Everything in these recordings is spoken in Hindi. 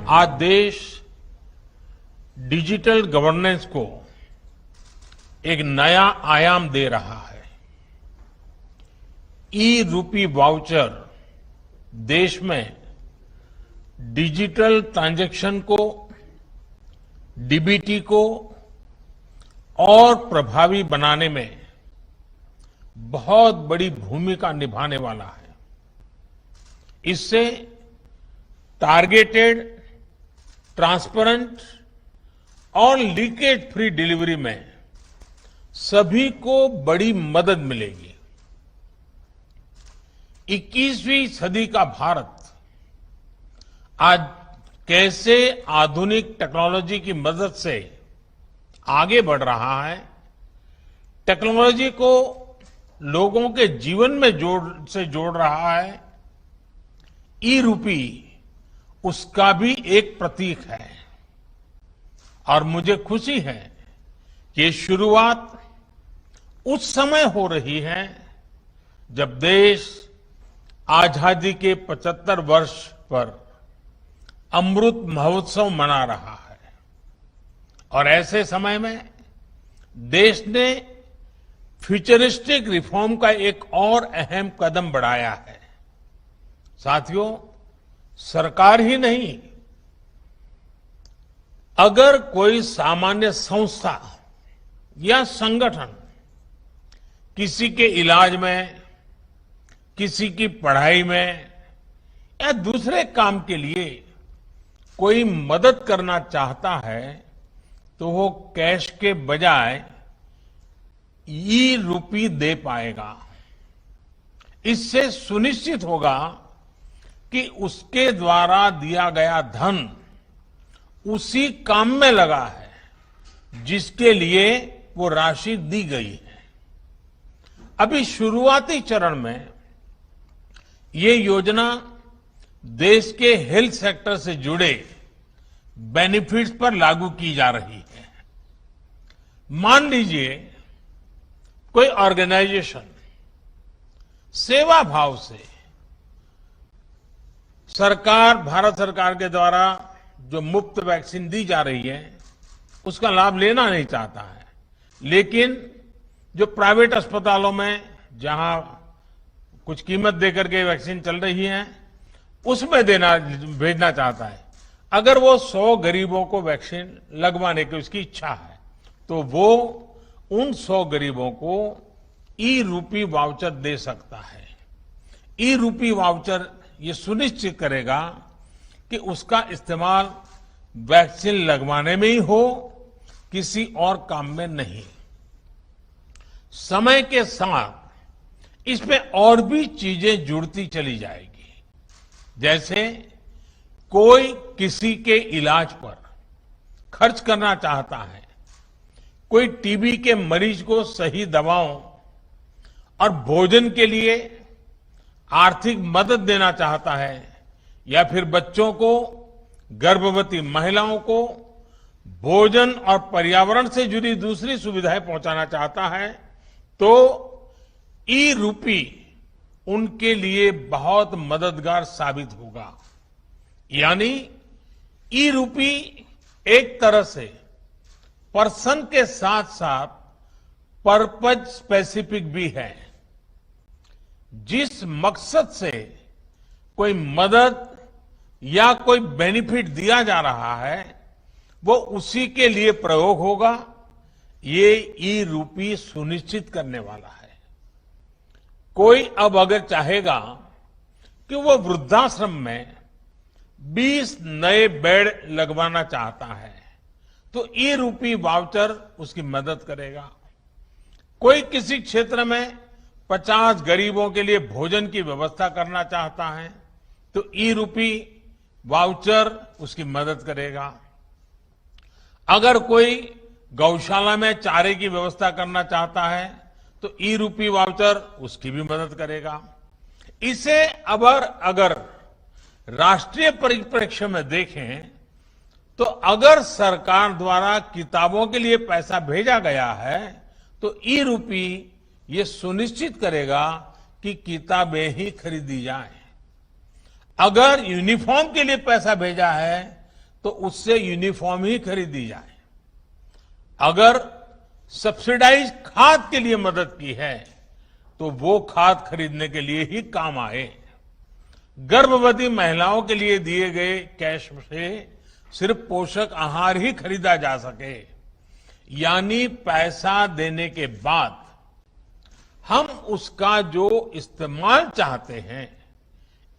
आज देश डिजिटल गवर्नेंस को एक नया आयाम दे रहा है। ई रूपी वाउचर देश में डिजिटल ट्रांजैक्शन को, डीबीटी को और प्रभावी बनाने में बहुत बड़ी भूमिका निभाने वाला है। इससे टारगेटेड, ट्रांसपेरेंट और लीकेज फ्री डिलीवरी में सभी को बड़ी मदद मिलेगी। 21वीं सदी का भारत आज कैसे आधुनिक टेक्नोलॉजी की मदद से आगे बढ़ रहा है, टेक्नोलॉजी को लोगों के जीवन में जोड़ रहा है, ई रूपी उसका भी एक प्रतीक है। और मुझे खुशी है कि ये शुरुआत उस समय हो रही है जब देश आजादी के 75 वर्ष पर अमृत महोत्सव मना रहा है। और ऐसे समय में देश ने फ्यूचरिस्टिक रिफॉर्म का एक और अहम कदम बढ़ाया है। साथियों, सरकार ही नहीं, अगर कोई सामान्य संस्था या संगठन किसी के इलाज में, किसी की पढ़ाई में या दूसरे काम के लिए कोई मदद करना चाहता है तो वो कैश के बजाय ई रूपी दे पाएगा। इससे सुनिश्चित होगा कि उसके द्वारा दिया गया धन उसी काम में लगा है जिसके लिए वो राशि दी गई है। अभी शुरुआती चरण में ये योजना देश के हेल्थ सेक्टर से जुड़े बेनिफिट्स पर लागू की जा रही है। मान लीजिए कोई ऑर्गेनाइजेशन सेवा भाव से भारत सरकार के द्वारा जो मुफ्त वैक्सीन दी जा रही है उसका लाभ लेना नहीं चाहता है, लेकिन जो प्राइवेट अस्पतालों में जहां कुछ कीमत देकर के वैक्सीन चल रही है उसमें भेजना चाहता है। अगर वो 100 गरीबों को वैक्सीन लगवाने की उसकी इच्छा है तो वो उन 100 गरीबों को ई रूपी वाउचर दे सकता है। ई रूपी वाउचर ये सुनिश्चित करेगा कि उसका इस्तेमाल वैक्सीन लगवाने में ही हो, किसी और काम में नहीं। समय के साथ इसमें और भी चीजें जुड़ती चली जाएगी। जैसे कोई किसी के इलाज पर खर्च करना चाहता है, कोई टीबी के मरीज को सही दवाओं और भोजन के लिए आर्थिक मदद देना चाहता है, या फिर बच्चों को, गर्भवती महिलाओं को भोजन और पर्यावरण से जुड़ी दूसरी सुविधाएं पहुंचाना चाहता है, तो ई रूपी उनके लिए बहुत मददगार साबित होगा। यानी ई रूपी एक तरह से पर्सन के साथ साथ पर्पज स्पेसिफिक भी है। जिस मकसद से कोई मदद या कोई बेनिफिट दिया जा रहा है वो उसी के लिए प्रयोग होगा, ये ई रूपी सुनिश्चित करने वाला है। कोई अब अगर चाहेगा कि वो वृद्धाश्रम में 20 नए बेड लगवाना चाहता है तो ई रूपी वाउचर उसकी मदद करेगा। कोई किसी क्षेत्र में 50 गरीबों के लिए भोजन की व्यवस्था करना चाहता है तो ई रूपी वाउचर उसकी मदद करेगा। अगर कोई गौशाला में चारे की व्यवस्था करना चाहता है तो ई रूपी वाउचर उसकी भी मदद करेगा। इसे अगर राष्ट्रीय परिप्रेक्ष्य में देखें तो अगर सरकार द्वारा किताबों के लिए पैसा भेजा गया है तो ई रूपी ये सुनिश्चित करेगा कि किताबें ही खरीदी जाएं। अगर यूनिफॉर्म के लिए पैसा भेजा है तो उससे यूनिफॉर्म ही खरीदी जाए। अगर सब्सिडाइज खाद के लिए मदद की है तो वो खाद खरीदने के लिए ही काम आए। गर्भवती महिलाओं के लिए दिए गए कैश से सिर्फ पोषक आहार ही खरीदा जा सके, यानी पैसा देने के बाद हम उसका जो इस्तेमाल चाहते हैं,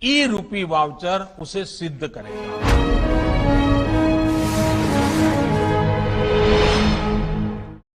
ई रूपी वाउचर उसे सिद्ध करेगा।